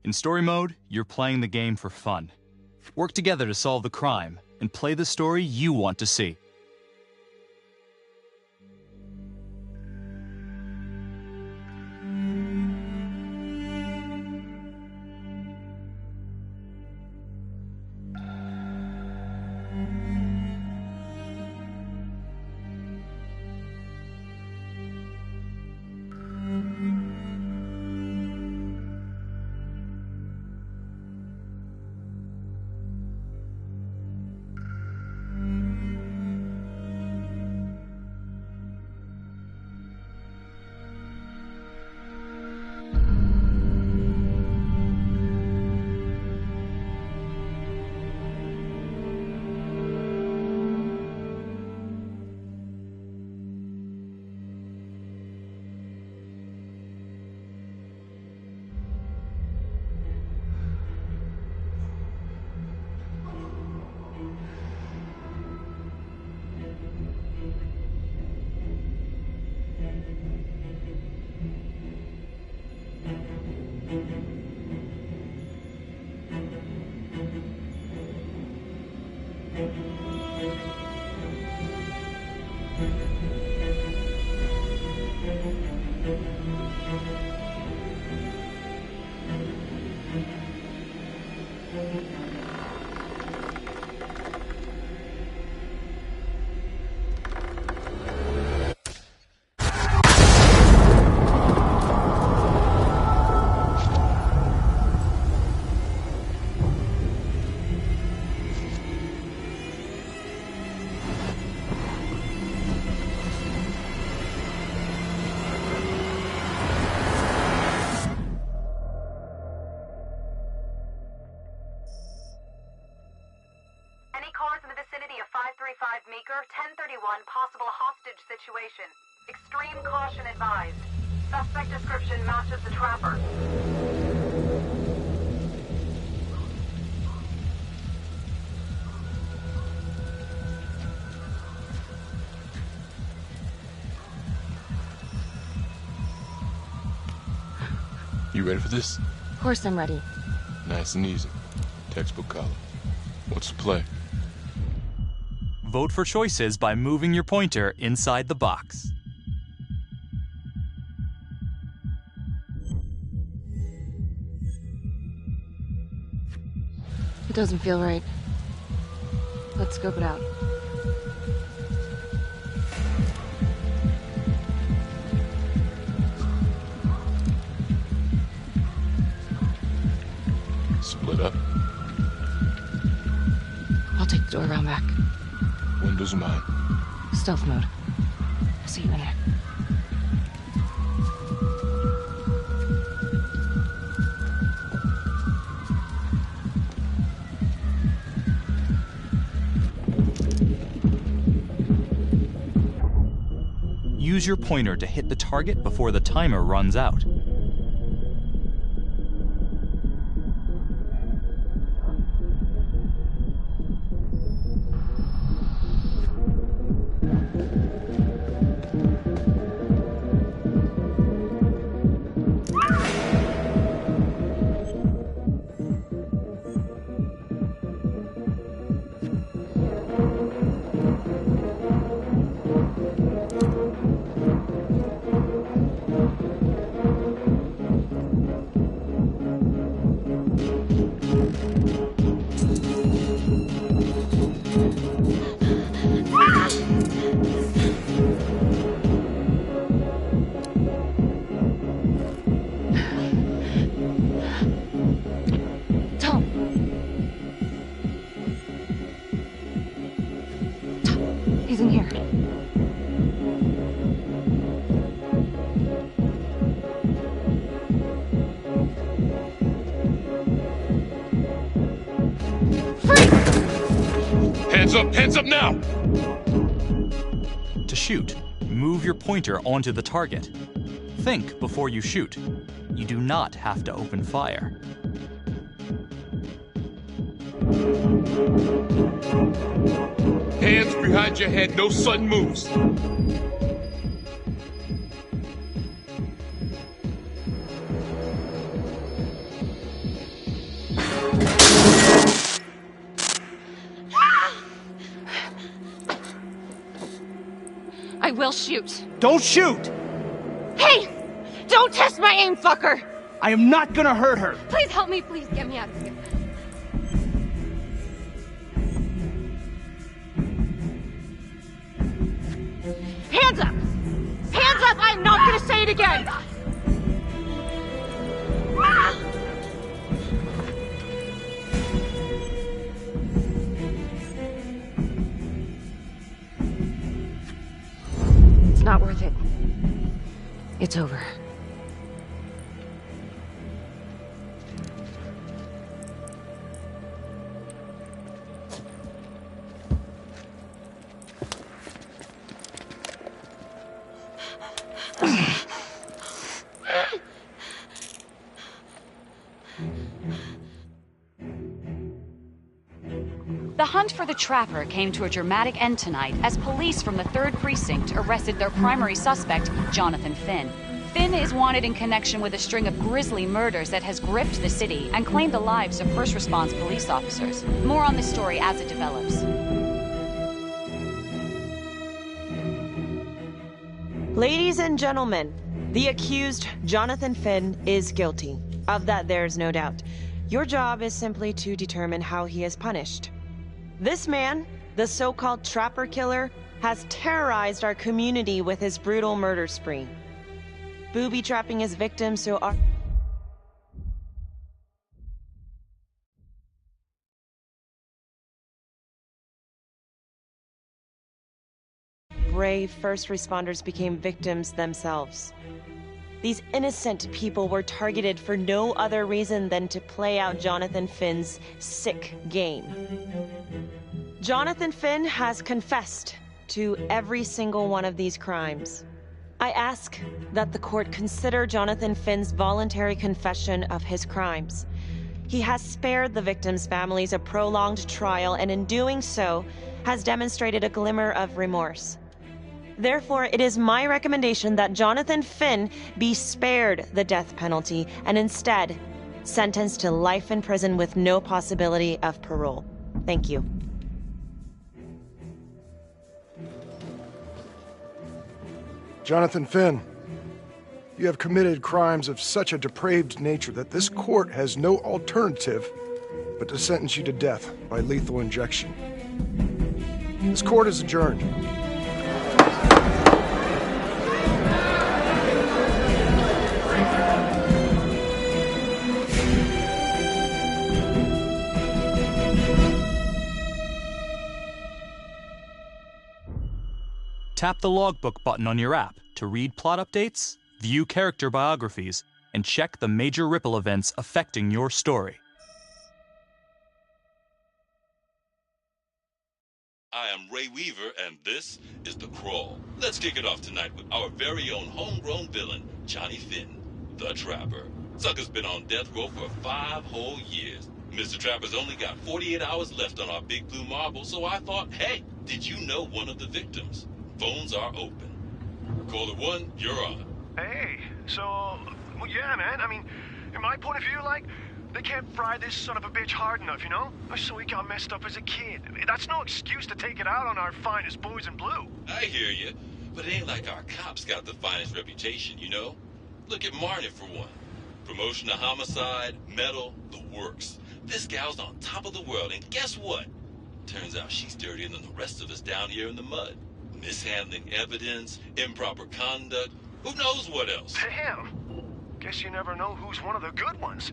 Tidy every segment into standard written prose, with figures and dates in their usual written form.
In story mode, you're playing the game for fun. Work together to solve the crime and play the story you want to see. Meeker, 1031, possible hostage situation. Extreme caution advised. Suspect description matches the trapper. You ready for this? Of course I'm ready. Nice and easy. Textbook column. What's the play? Vote for choices by moving your pointer inside the box. It doesn't feel right. Let's scope it out. Split up. I'll take the door around back. Windows mine. Stealth mode. I'll see you in there. Use your pointer to hit the target before the timer runs out. He's in here. Hands up now! To shoot, move your pointer onto the target. Think before you shoot. You do not have to open fire. Hands behind your head, no sudden moves. will shoot. Don't shoot! Hey! Don't test my aim, fucker! I am not gonna hurt her! Please help me, please get me out of here. Hands up! Hands up! I'm not gonna say it again! It's not worth it. It's over. The hunt for the Trapper came to a dramatic end tonight as police from the 3rd Precinct arrested their primary suspect, Jonathan Finn. Finn is wanted in connection with a string of grisly murders that has gripped the city and claimed the lives of first response police officers. More on this story as it develops. Ladies and gentlemen, the accused, Jonathan Finn, is guilty. Of that, there's no doubt. Your job is simply to determine how he is punished. This man, the so-called Trapper Killer, has terrorized our community with his brutal murder spree. Booby-trapping his victims so our brave first responders became victims themselves. These innocent people were targeted for no other reason than to play out Jonathan Finn's sick game. Jonathan Finn has confessed to every single one of these crimes. I ask that the court consider Jonathan Finn's voluntary confession of his crimes. He has spared the victims' families a prolonged trial, and in doing so, has demonstrated a glimmer of remorse. Therefore, it is my recommendation that Jonathan Finn be spared the death penalty and instead sentenced to life in prison with no possibility of parole. Thank you. Jonathan Finn, you have committed crimes of such a depraved nature that this court has no alternative but to sentence you to death by lethal injection. This court is adjourned. Tap the logbook button on your app to read plot updates, view character biographies, and check the major ripple events affecting your story. I am Ray Weaver, and this is The Crawl. Let's kick it off tonight with our very own homegrown villain, Johnny Finn, the Trapper. Sucker's been on death row for 5 whole years. Mr. Trapper's only got 48 hours left on our big blue marble, so I thought, hey, did you know one of the victims? Phones are open. Caller 1, you're on. Hey, so, well, yeah, man. I mean, in my point of view, like, they can't fry this son of a bitch hard enough, you know? So he got messed up as a kid. That's no excuse to take it out on our finest boys in blue. I hear you, but it ain't like our cops got the finest reputation, you know? Look at Marnie for one. Promotion to homicide, medal, the works. This gal's on top of the world, and guess what? Turns out she's dirtier than the rest of us down here in the mud. Mishandling evidence, improper conduct, who knows what else? Damn. Guess you never know who's one of the good ones.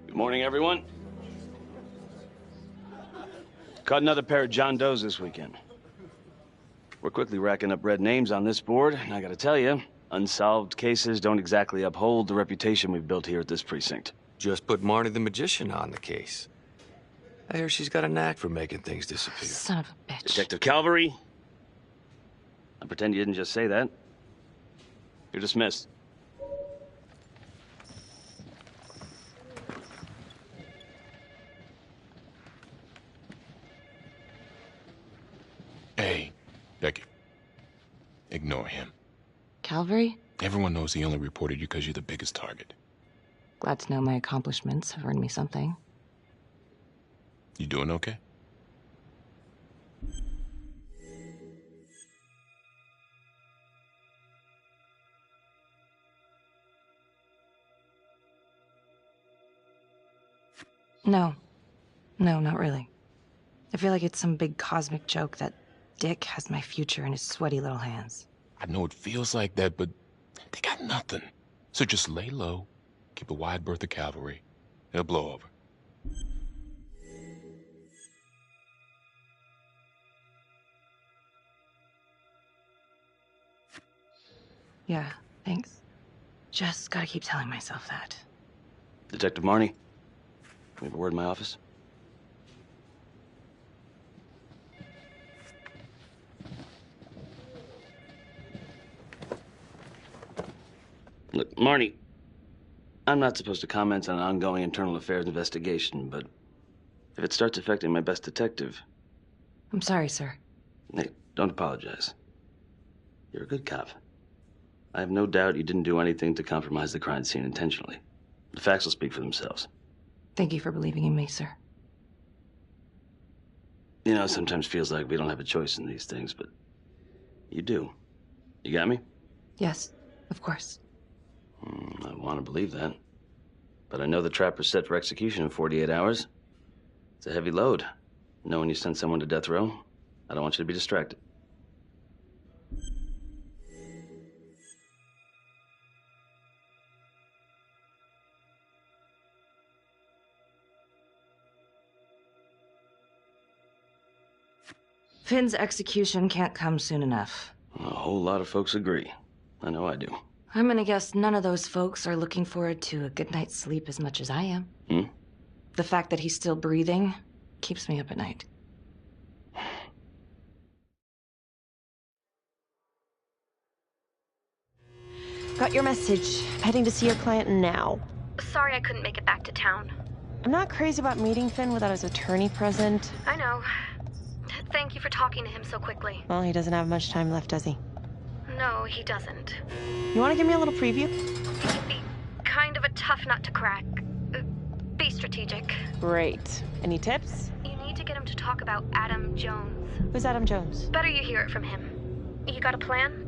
Good morning, everyone. Caught another pair of John Does this weekend. We're quickly racking up red names on this board, and I gotta tell you, unsolved cases don't exactly uphold the reputation we've built here at this precinct. Just put Marnie the Magician on the case. I hear she's got a knack for making things disappear. Son of a bitch. Detective Calvary, I pretend you didn't just say that. You're dismissed. Ignore him. Calvary? Everyone knows he only reported you because you're the biggest target. Glad to know my accomplishments have earned me something. You doing okay? No. No, not really. I feel like it's some big cosmic joke that Dick has my future in his sweaty little hands. I know it feels like that, but they got nothing. So just lay low, keep a wide berth of cavalry. It'll blow over. Yeah, thanks. Just gotta keep telling myself that. Detective Marnie, we have a word in my office. Look, Marnie, I'm not supposed to comment on an ongoing internal affairs investigation, but if it starts affecting my best detective... I'm sorry, sir. Hey, don't apologize. You're a good cop. I have no doubt you didn't do anything to compromise the crime scene intentionally. The facts will speak for themselves. Thank you for believing in me, sir. You know, it sometimes feels like we don't have a choice in these things, but you do. You got me? Yes, of course. I want to believe that. But I know the trapper's set for execution in 48 hours. It's a heavy load. Knowing you send someone to death row, I don't want you to be distracted. Finn's execution can't come soon enough. A whole lot of folks agree. I know I do. I'm gonna guess none of those folks are looking forward to a good night's sleep as much as I am. The fact that he's still breathing keeps me up at night. Got your message. Heading to see your client now. Sorry I couldn't make it back to town. I'm not crazy about meeting Finn without his attorney present. I know. Thank you for talking to him so quickly. Well, he doesn't have much time left, does he? No, he doesn't. You want to give me a little preview? He'd be kind of a tough nut to crack. Be strategic. Great. Any tips? You need to get him to talk about Adam Jones. Who's Adam Jones? Better you hear it from him. You got a plan?